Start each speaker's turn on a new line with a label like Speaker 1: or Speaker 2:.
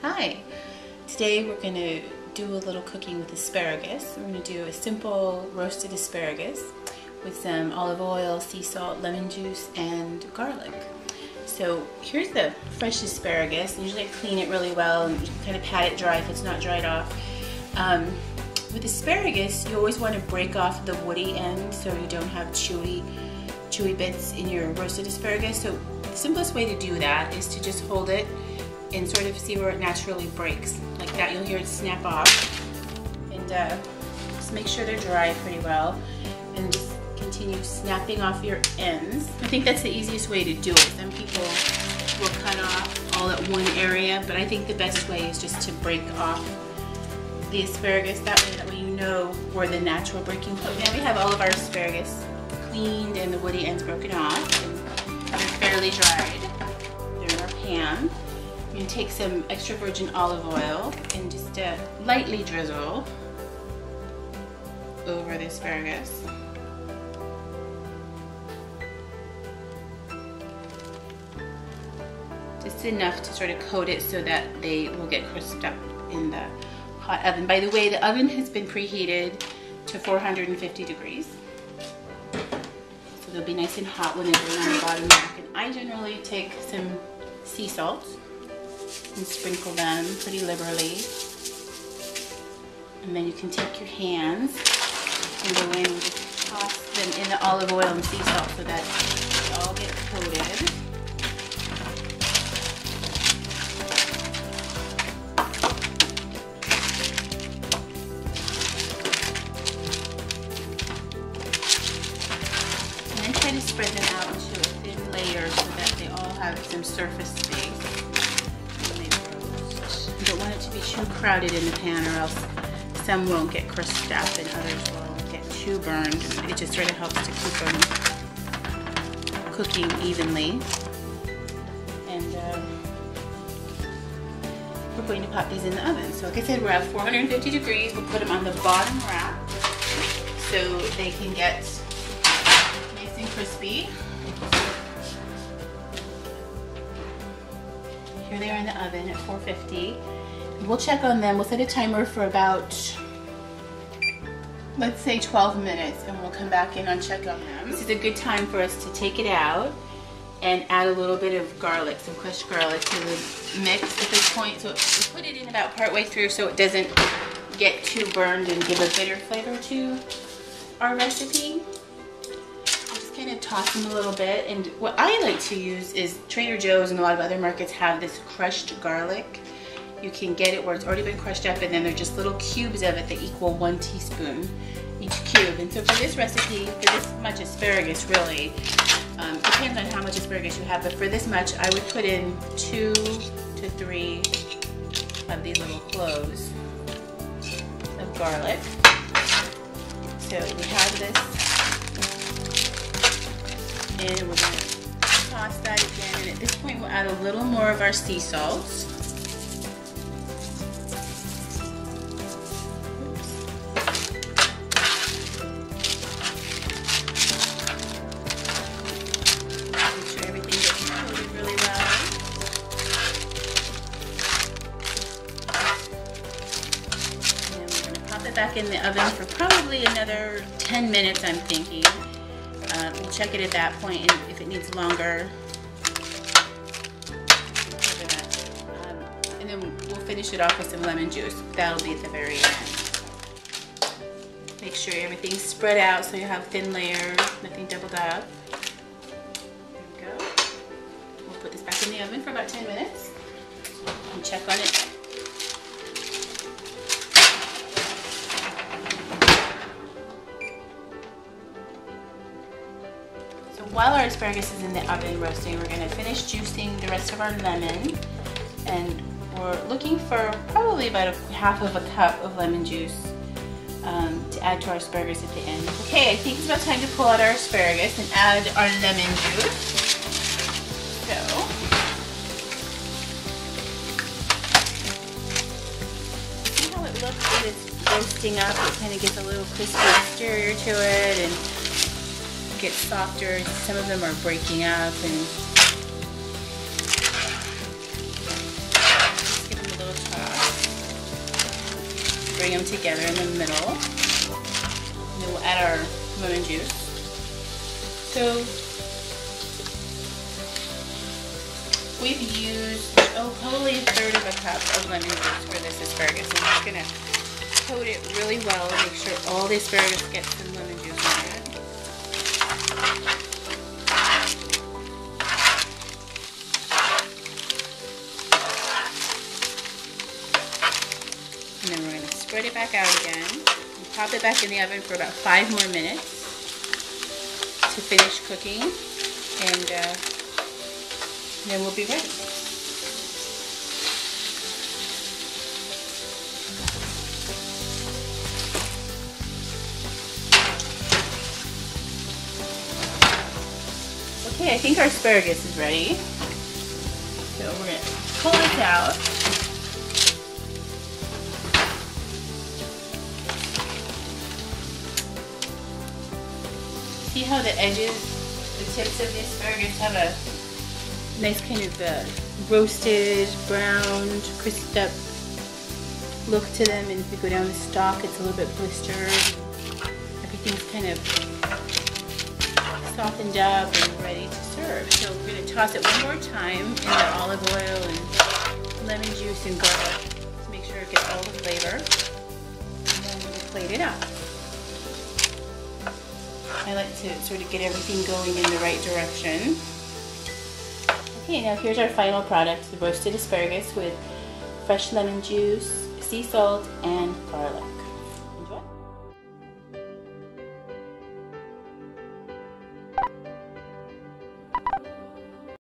Speaker 1: Hi! Today we're going to do a little cooking with asparagus. We're going to do a simple roasted asparagus with some olive oil, sea salt, lemon juice, and garlic. So here's the fresh asparagus. Usually I clean it really well and you can kind of pat it dry if it's not dried off. With asparagus, you always want to break off the woody end so you don't have chewy bits in your roasted asparagus. So the simplest way to do that is to just hold it and sort of see where it naturally breaks. Like that, you'll hear it snap off. And just make sure they're dry pretty well. And just continue snapping off your ends. I think that's the easiest way to do it. Some people will cut off all at one area, but I think the best way is just to break off the asparagus. That way you know where the natural breaking point. Now we have all of our asparagus cleaned and the woody ends broken off. And they're fairly dried. They're in our pan. You're going to take some extra virgin olive oil and just lightly drizzle over the asparagus. Just enough to sort of coat it so that they will get crisped up in the hot oven. By the way, the oven has been preheated to 450 degrees. So they'll be nice and hot when they're on the bottom rack. And I generally take some sea salt and sprinkle them pretty liberally. And then you can take your hands and go in and just toss them in the olive oil and sea salt so that they all get coated. And then try to spread them out into a thin layer so that they all have some surface space. You don't want it to be too crowded in the pan, or else some won't get crisped up and others will get too burned. It just sort of helps to keep them cooking evenly. And we're going to pop these in the oven. So like I said, we're at 450 degrees. We'll put them on the bottom rack so they can get nice and crispy. Here they are in the oven at 450. We'll check on them. We'll set a timer for about, let's say 12 minutes, and we'll come back in and check on them. This is a good time for us to take it out and add a little bit of garlic, some crushed garlic to the mix at this point. So we put it in about partway through so it doesn't get too burned and give a bitter flavor to our recipe. Kind of toss them a little bit, and what I like to use is Trader Joe's and a lot of other markets have this crushed garlic. You can get it where it's already been crushed up, and then they're just little cubes of it that equal 1 teaspoon each cube. And so for this recipe, for this much asparagus, really depends on how much asparagus you have, but for this much I would put in 2 to 3 of these little cloves of garlic. So we have this. And we're going to toss that again, and at this point we'll add a little more of our sea salt. Make sure everything gets coated really well. And then we're going to pop it back in the oven for probably another 10 minutes, I'm thinking. We'll check it at that point, and if it needs longer, and then we'll finish it off with some lemon juice. That'll be at the very end. Make sure everything's spread out so you have thin layers, nothing doubled up. There we go. We'll put this back in the oven for about 10 minutes and check on it. While our asparagus is in the oven roasting, we're going to finish juicing the rest of our lemon, and we're looking for probably about half of a cup of lemon juice to add to our asparagus at the end. Okay, I think it's about time to pull out our asparagus and add our lemon juice. So, see how it looks when it's roasting up? It kind of gets a little crispy exterior to it, and gets softer. Some of them are breaking up, and bring them together in the middle. And then we'll add our lemon juice. So we've used probably a third of a cup of lemon juice for this asparagus. I'm just gonna coat it really well and make sure all the asparagus gets some lemon juice in it. And then we're going to spread it back out again and pop it back in the oven for about 5 more minutes to finish cooking, and then we'll be ready. Okay, I think our asparagus is ready. So we're going to pull this out. See how the edges, the tips of the asparagus have a nice kind of roasted, browned, crisped up look to them, and if you go down the stalk, it's a little bit blistered. Everything's kind of softened up and ready to serve. So we're going to toss it one more time in the olive oil and lemon juice and garlic to make sure it gets all the flavor. And then we'll plate it out. I like to sort of get everything going in the right direction. Okay, now here's our final product, the roasted asparagus with fresh lemon juice, sea salt, and garlic.